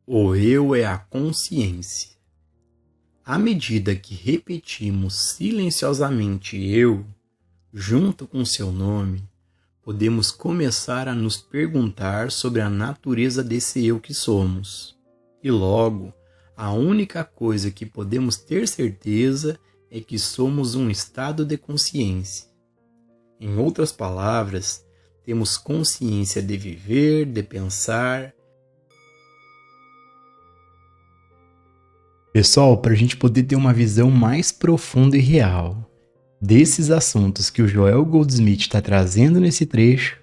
O eu é a consciência. À medida que repetimos silenciosamente eu, junto com seu nome, podemos começar a nos perguntar sobre a natureza desse eu que somos. E logo, a única coisa que podemos ter certeza é que somos um estado de consciência. Em outras palavras, temos consciência de viver, de pensar. Pessoal, para a gente poder ter uma visão mais profunda e real desses assuntos que o Joel Goldsmith está trazendo nesse trecho,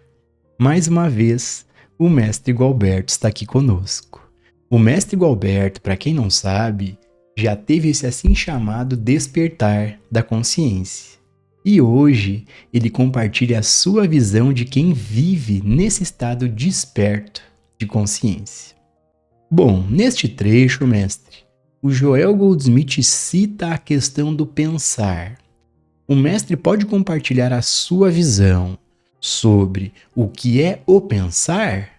mais uma vez, o Mestre Gualberto está aqui conosco. O Mestre Gualberto, para quem não sabe, já teve esse assim chamado despertar da consciência. E hoje ele compartilha a sua visão de quem vive nesse estado desperto de consciência. Bom, neste trecho, mestre, o Joel Goldsmith cita a questão do pensar. O mestre pode compartilhar a sua visão sobre o que é o pensar?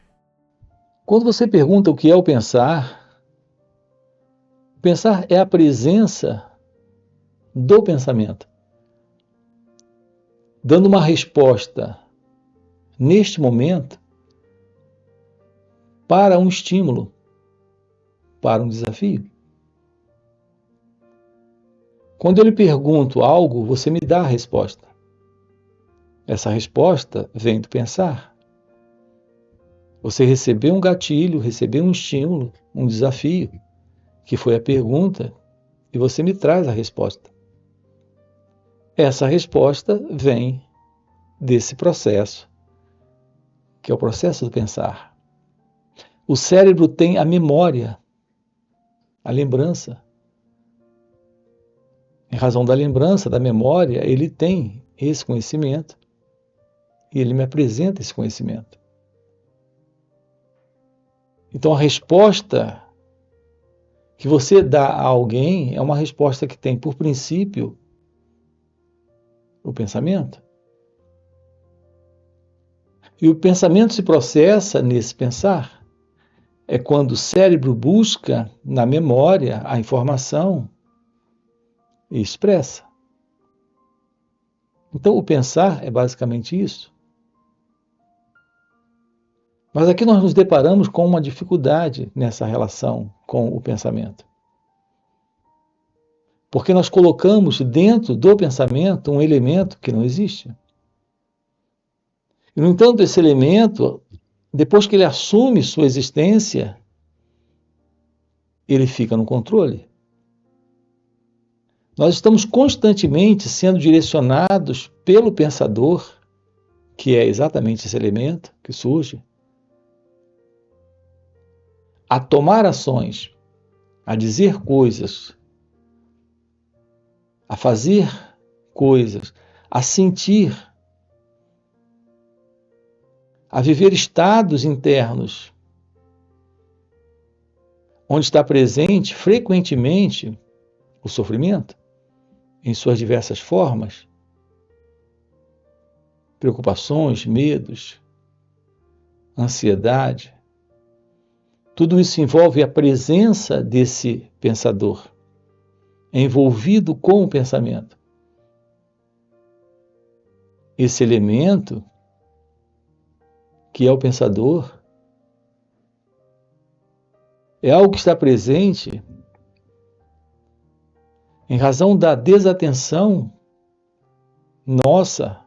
Quando você pergunta o que é o pensar é a presença do pensamento, dando uma resposta neste momento para um estímulo, para um desafio. Quando eu lhe pergunto algo, você me dá a resposta. Essa resposta vem do pensar. Você recebeu um gatilho, recebeu um estímulo, um desafio, que foi a pergunta, e você me traz a resposta. Essa resposta vem desse processo, que é o processo do pensar. O cérebro tem a memória, a lembrança. Em razão da lembrança, da memória, ele tem esse conhecimento e ele me apresenta esse conhecimento. Então, a resposta que você dá a alguém é uma resposta que tem, por princípio, o pensamento. E o pensamento se processa nesse pensar. É quando o cérebro busca na memória a informação e expressa. Então, o pensar é basicamente isso. Mas aqui nós nos deparamos com uma dificuldade nessa relação com o pensamento. Porque nós colocamos dentro do pensamento um elemento que não existe. E, no entanto, esse elemento, depois que ele assume sua existência, ele fica no controle. Nós estamos constantemente sendo direcionados pelo pensador, que é exatamente esse elemento que surge, a tomar ações, a dizer coisas, a fazer coisas, a sentir, a viver estados internos, onde está presente frequentemente o sofrimento, em suas diversas formas, preocupações, medos, ansiedade. Tudo isso envolve a presença desse pensador, envolvido com o pensamento. Esse elemento, que é o pensador, é algo que está presente em razão da desatenção nossa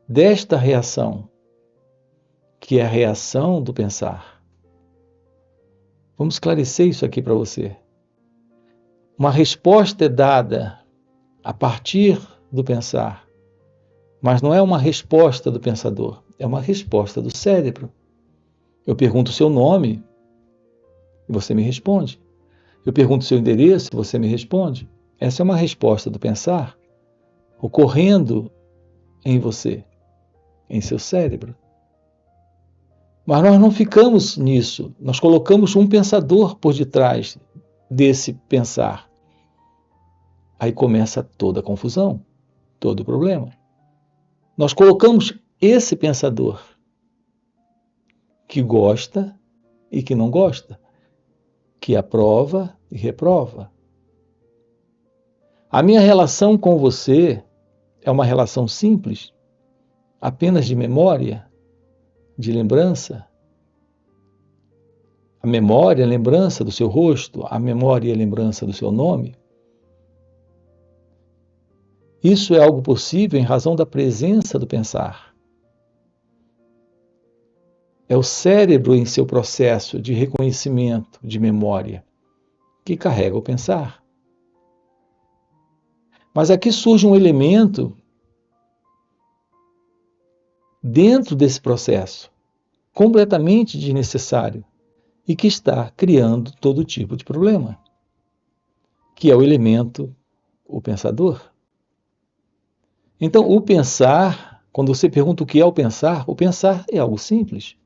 desta reação, que é a reação do pensar. Vamos esclarecer isso aqui para você. Uma resposta é dada a partir do pensar, mas não é uma resposta do pensador, é uma resposta do cérebro. Eu pergunto o seu nome e você me responde. Eu pergunto o seu endereço e você me responde. Essa é uma resposta do pensar ocorrendo em você, em seu cérebro. Mas nós não ficamos nisso. Nós colocamos um pensador por detrás desse pensar. Aí começa toda a confusão, todo o problema. Nós colocamos esse pensador que gosta e que não gosta, que aprova e reprova. A minha relação com você é uma relação simples, apenas de memória, de lembrança. A memória, a lembrança do seu rosto, a memória e a lembrança do seu nome. Isso é algo possível em razão da presença do pensar. É o cérebro em seu processo de reconhecimento, de memória, que carrega o pensar. Mas aqui surge um elemento dentro desse processo, completamente desnecessário, e que está criando todo tipo de problema, que é o elemento, o pensador. Então, o pensar, quando você pergunta o que é o pensar é algo simples.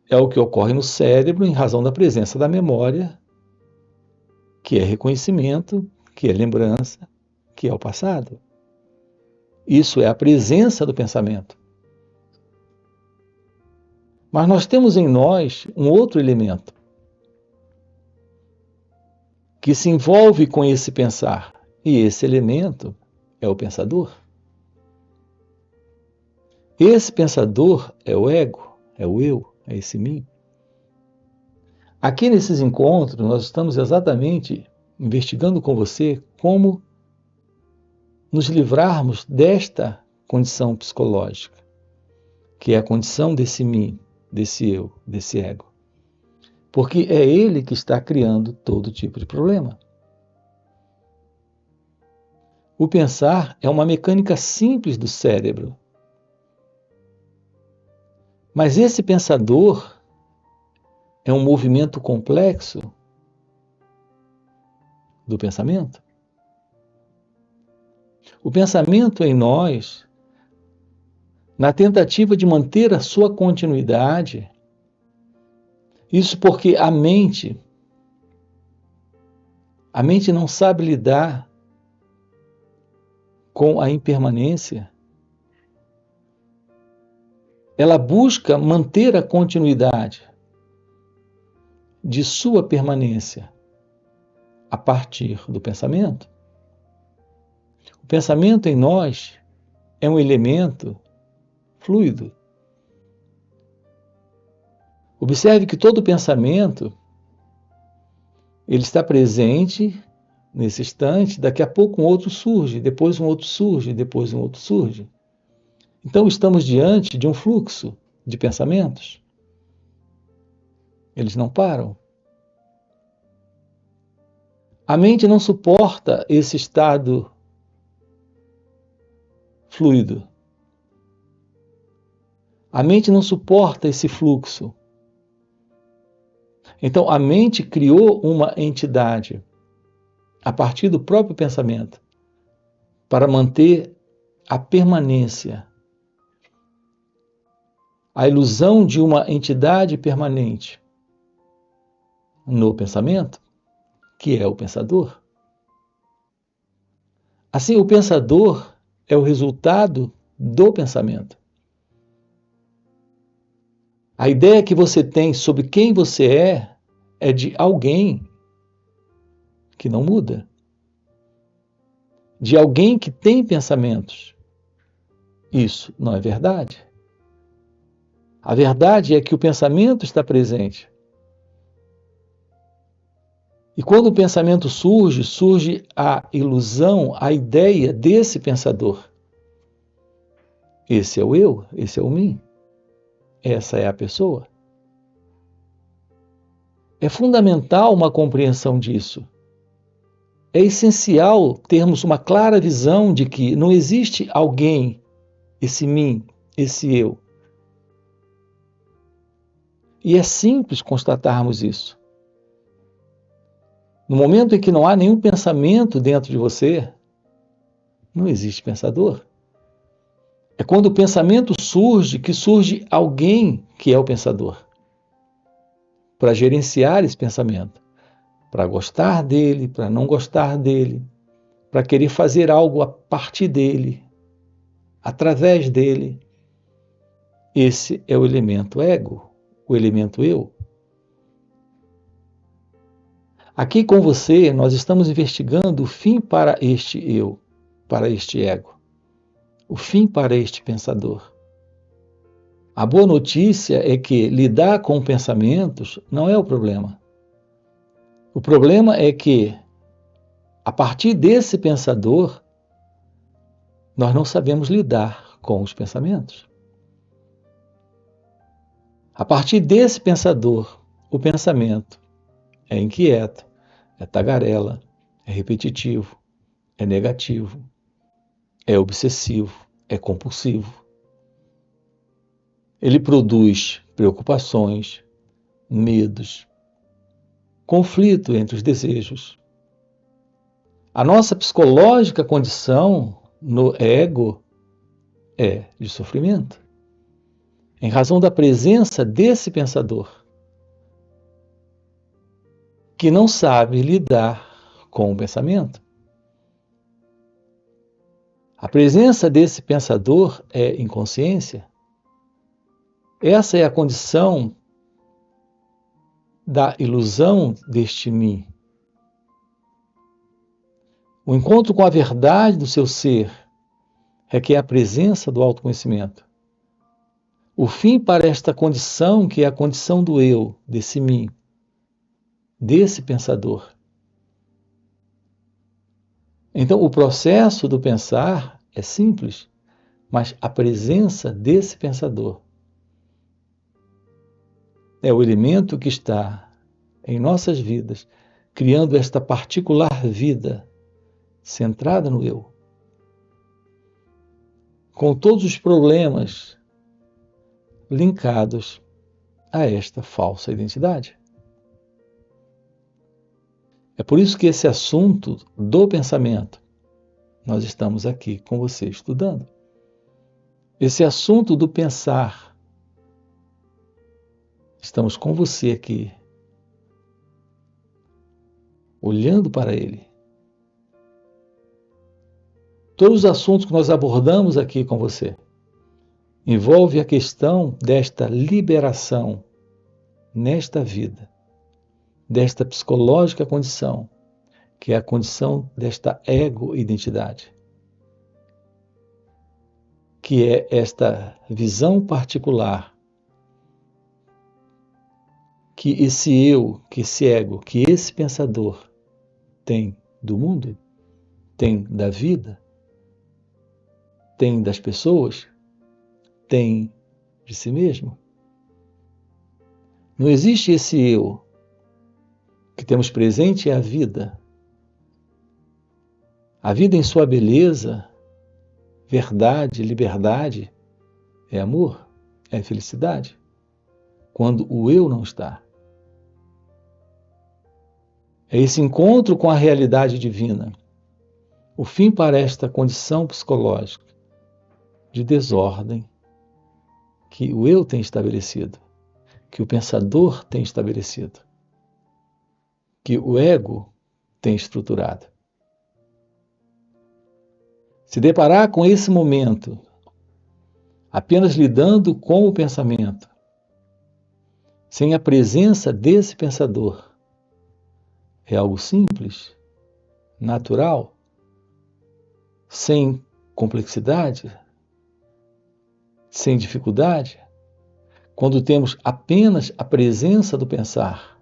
É o que ocorre no cérebro em razão da presença da memória, que é reconhecimento, que é lembrança, que é o passado. Isso é a presença do pensamento. Mas nós temos em nós um outro elemento que se envolve com esse pensar, e esse elemento é o pensador. Esse pensador é o ego, é o eu, é esse mim. Aqui nesses encontros, nós estamos exatamente investigando com você como nos livrarmos desta condição psicológica, que é a condição desse mim, desse eu, desse ego. Porque é ele que está criando todo tipo de problema. O pensar é uma mecânica simples do cérebro. Mas esse pensador é um movimento complexo do pensamento. O pensamento em nós, na tentativa de manter a sua continuidade, isso porque a mente não sabe lidar com a impermanência. Ela busca manter a continuidade de sua permanência a partir do pensamento. O pensamento em nós é um elemento fluido. Observe que todo pensamento ele está presente nesse instante, daqui a pouco um outro surge, depois um outro surge, depois um outro surge. Então estamos diante de um fluxo de pensamentos. Eles não param. A mente não suporta esse estado fluido. A mente não suporta esse fluxo. Então a mente criou uma entidade a partir do próprio pensamento para manter a permanência, a ilusão de uma entidade permanente no pensamento, que é o pensador. Assim, o pensador é o resultado do pensamento. A ideia que você tem sobre quem você é de alguém que não muda. De alguém que tem pensamentos. Isso não é verdade. A verdade é que o pensamento está presente. E quando o pensamento surge, surge a ilusão, a ideia desse pensador. Esse é o eu, esse é o mim. Essa é a pessoa. É fundamental uma compreensão disso. É essencial termos uma clara visão de que não existe alguém, esse mim, esse eu. E é simples constatarmos isso. No momento em que não há nenhum pensamento dentro de você, não existe pensador. É quando o pensamento surge que surge alguém que é o pensador. Para gerenciar esse pensamento. Para gostar dele, para não gostar dele. Para querer fazer algo a partir dele. Através dele. Esse é o elemento ego. o elemento eu. Aqui com você, nós estamos investigando o fim para este eu, para este ego, o fim para este pensador. A boa notícia é que lidar com pensamentos não é o problema. O problema é que, a partir desse pensador, nós não sabemos lidar com os pensamentos. A partir desse pensador, o pensamento é inquieto, é tagarela, é repetitivo, é negativo, é obsessivo, é compulsivo. Ele produz preocupações, medos, conflito entre os desejos. A nossa psicológica condição no ego é de sofrimento, em razão da presença desse pensador, que não sabe lidar com o pensamento. A presença desse pensador é inconsciência. Essa é a condição da ilusão deste mim. O encontro com a verdade do seu ser requer a presença do autoconhecimento. O fim para esta condição, que é a condição do eu, desse mim, desse pensador. Então, o processo do pensar é simples, mas a presença desse pensador é o elemento que está em nossas vidas, criando esta particular vida centrada no eu, com todos os problemas linkados a esta falsa identidade. É por isso que esse assunto do pensamento, nós estamos aqui com você estudando. Esse assunto do pensar, estamos com você aqui, olhando para ele. Todos os assuntos que nós abordamos aqui com você envolve a questão desta liberação nesta vida, desta psicológica condição, que é a condição desta ego-identidade, que é esta visão particular que esse eu, que esse ego, que esse pensador tem do mundo, tem da vida, tem das pessoas, tem de si mesmo. Não existe esse eu. O que temos presente é a vida. A vida em sua beleza, verdade, liberdade, é amor, é felicidade. Quando o eu não está. É esse encontro com a realidade divina, o fim para esta condição psicológica de desordem que o eu tem estabelecido, que o pensador tem estabelecido, que o ego tem estruturado. Se deparar com esse momento apenas lidando com o pensamento, sem a presença desse pensador, é algo simples, natural, sem complexidade, sem dificuldade, quando temos apenas a presença do pensar,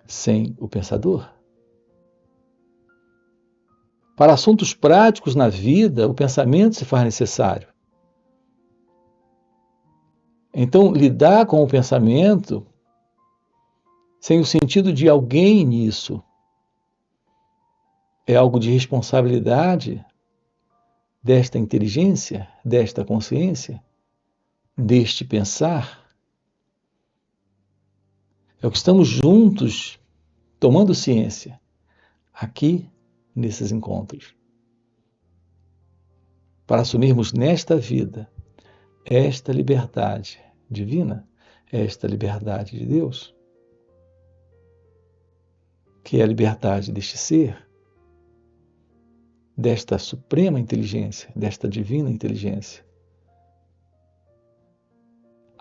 sem o pensador. Para assuntos práticos na vida, o pensamento se faz necessário. Então, lidar com o pensamento, sem o sentido de alguém nisso, é algo de responsabilidade desta inteligência, desta consciência, deste pensar. É o que estamos juntos tomando ciência aqui nesses encontros, para assumirmos nesta vida esta liberdade divina, esta liberdade de Deus, que é a liberdade deste ser, desta suprema inteligência, desta divina inteligência.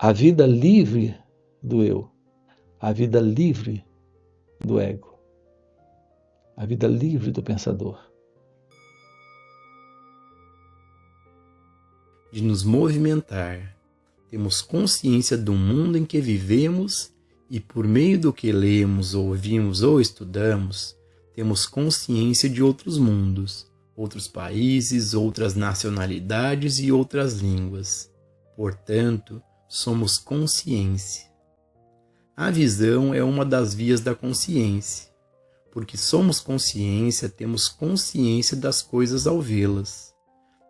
a vida livre do eu, a vida livre do ego, a vida livre do pensador. De nos movimentar, temos consciência do mundo em que vivemos e, por meio do que lemos, ouvimos ou estudamos, temos consciência de outros mundos, outros países, outras nacionalidades e outras línguas. Portanto, somos consciência. A visão é uma das vias da consciência. Porque somos consciência, temos consciência das coisas ao vê-las.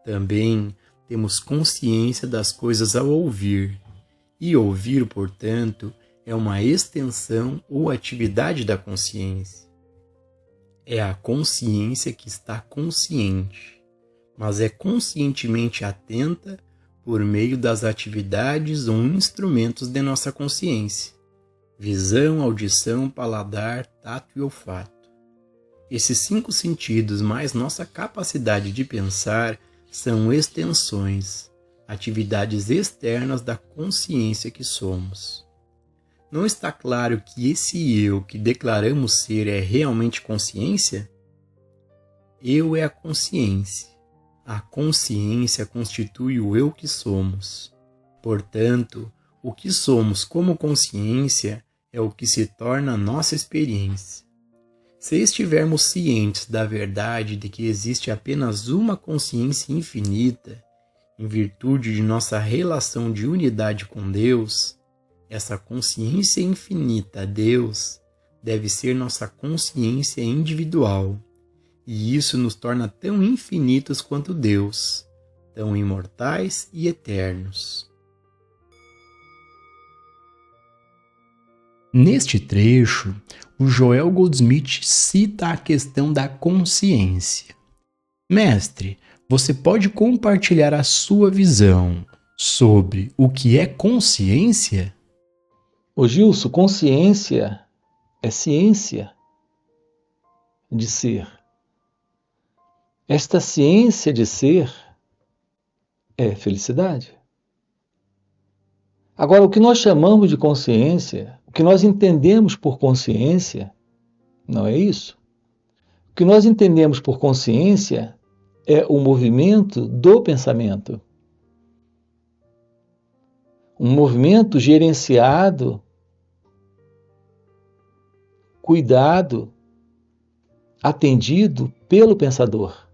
Também temos consciência das coisas ao ouvir. E ouvir, portanto, é uma extensão ou atividade da consciência. É a consciência que está consciente, mas é conscientemente atenta por meio das atividades ou instrumentos de nossa consciência: visão, audição, paladar, tato e olfato. Esses 5 sentidos, mais nossa capacidade de pensar, são extensões, atividades externas da consciência que somos. Não está claro que esse eu que declaramos ser é realmente consciência? Eu é a consciência. A consciência constitui o eu que somos. Portanto, o que somos como consciência é o que se torna a nossa experiência. Se estivermos cientes da verdade de que existe apenas uma consciência infinita, em virtude de nossa relação de unidade com Deus, essa consciência infinita, Deus, deve ser nossa consciência individual, e isso nos torna tão infinitos quanto Deus, tão imortais e eternos. Neste trecho, o Joel Goldsmith cita a questão da consciência. Mestre, você pode compartilhar a sua visão sobre o que é consciência? Ô Gilson, consciência é ciência de ser. Esta ciência de ser é felicidade. Agora, o que nós chamamos de consciência, o que nós entendemos por consciência, não é isso. O que nós entendemos por consciência é o movimento do pensamento. Um movimento gerenciado, cuidado, atendido pelo pensador.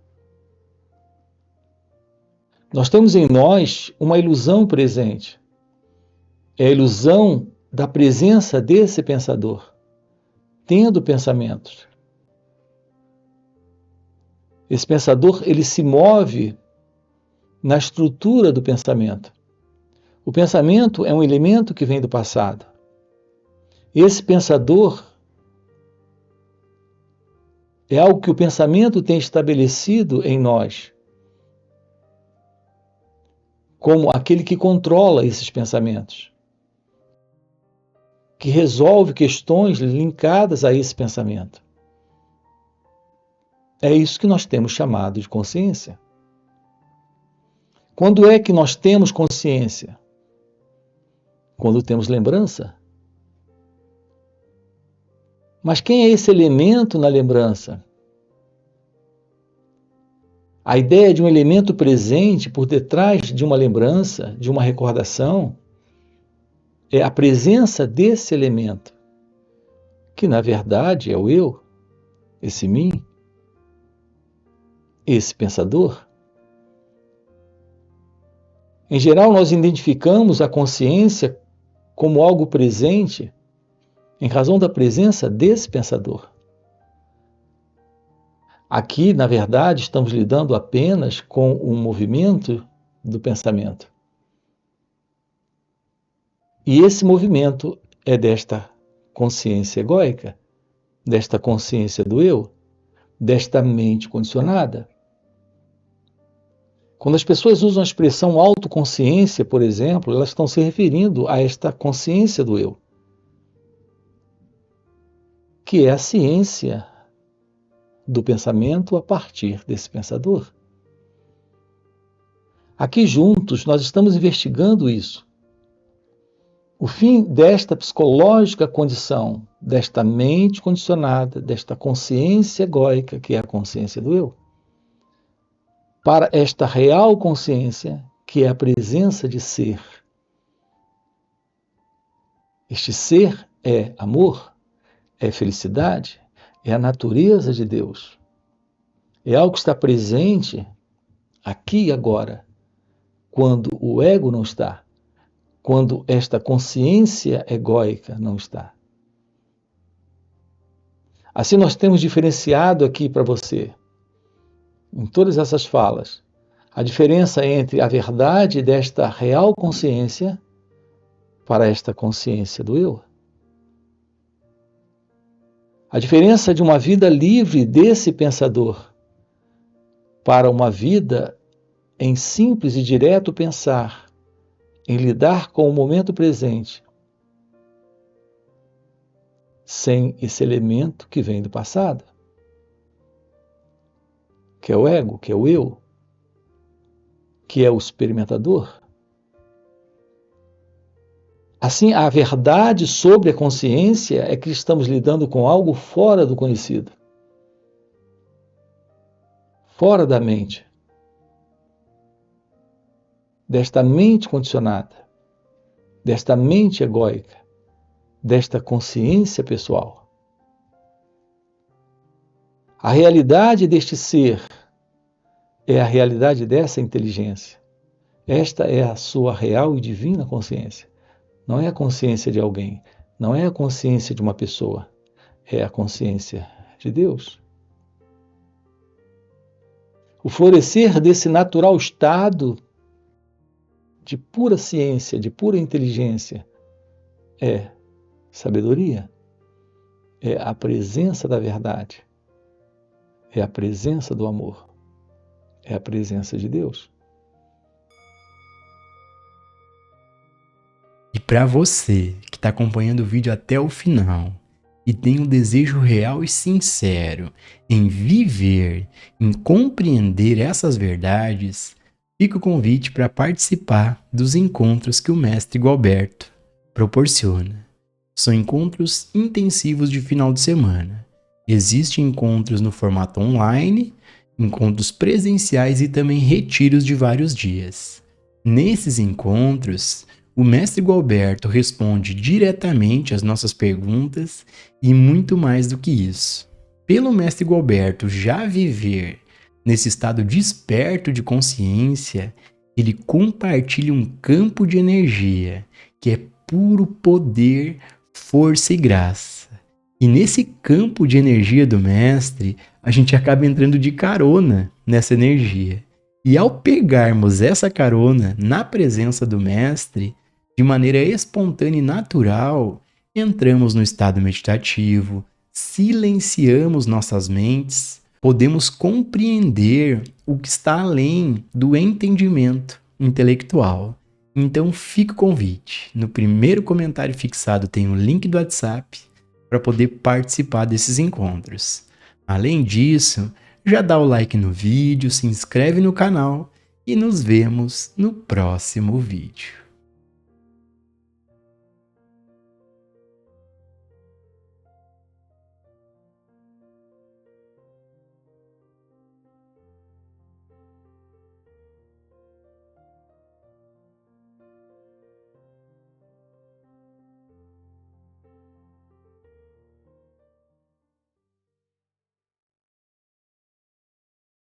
Nós temos em nós uma ilusão presente. É a ilusão da presença desse pensador, tendo pensamentos. Esse pensador, ele se move na estrutura do pensamento. O pensamento é um elemento que vem do passado. Esse pensador é algo que o pensamento tem estabelecido em nós, como aquele que controla esses pensamentos, que resolve questões linkadas a esse pensamento. É isso que nós temos chamado de consciência. Quando é que nós temos consciência? Quando temos lembrança. Mas quem é esse elemento na lembrança? A ideia de um elemento presente por detrás de uma lembrança, de uma recordação, é a presença desse elemento, que na verdade é o eu, esse mim, esse pensador. Em geral, nós identificamos a consciência como algo presente em razão da presença desse pensador. Aqui, na verdade, estamos lidando apenas com um movimento do pensamento. E esse movimento é desta consciência egóica, desta consciência do eu, desta mente condicionada. Quando as pessoas usam a expressão autoconsciência, por exemplo, elas estão se referindo a esta consciência do eu, que é a ciência do pensamento a partir desse pensador. Aqui juntos nós estamos investigando isso. O fim desta psicológica condição, desta mente condicionada, desta consciência egóica, que é a consciência do eu, para esta real consciência, que é a presença de ser. Este ser é amor, é felicidade, é a natureza de Deus. É algo que está presente aqui e agora, quando o ego não está, quando esta consciência egóica não está. Assim nós temos diferenciado aqui para você, em todas essas falas, a diferença entre a verdade desta real consciência para esta consciência do eu. A diferença de uma vida livre desse pensador para uma vida em simples e direto pensar, em lidar com o momento presente, sem esse elemento que vem do passado, que é o ego, que é o eu, que é o experimentador. Assim, a verdade sobre a consciência é que estamos lidando com algo fora do conhecido, fora da mente, desta mente condicionada, desta mente egóica, desta consciência pessoal. A realidade deste ser é a realidade dessa inteligência. Esta é a sua real e divina consciência. Não é a consciência de alguém, não é a consciência de uma pessoa, é a consciência de Deus. O florescer desse natural estado de pura ciência, de pura inteligência, é sabedoria, é a presença da verdade, é a presença do amor, é a presença de Deus. E para você que está acompanhando o vídeo até o final e tem um desejo real e sincero em viver, em compreender essas verdades, fica o convite para participar dos encontros que o Mestre Gualberto proporciona. São encontros intensivos de final de semana. Existem encontros no formato online, encontros presenciais e também retiros de vários dias. Nesses encontros, o Mestre Gualberto responde diretamente às nossas perguntas e muito mais do que isso. Pelo Mestre Gualberto já viver nesse estado desperto de consciência, ele compartilha um campo de energia que é puro poder, força e graça. E nesse campo de energia do Mestre, a gente acaba entrando de carona nessa energia. E ao pegarmos essa carona na presença do Mestre, de maneira espontânea e natural, entramos no estado meditativo, silenciamos nossas mentes, podemos compreender o que está além do entendimento intelectual. Então fica o convite. No primeiro comentário fixado tem o link do WhatsApp para poder participar desses encontros. Além disso, já dá o like no vídeo, se inscreve no canal e nos vemos no próximo vídeo.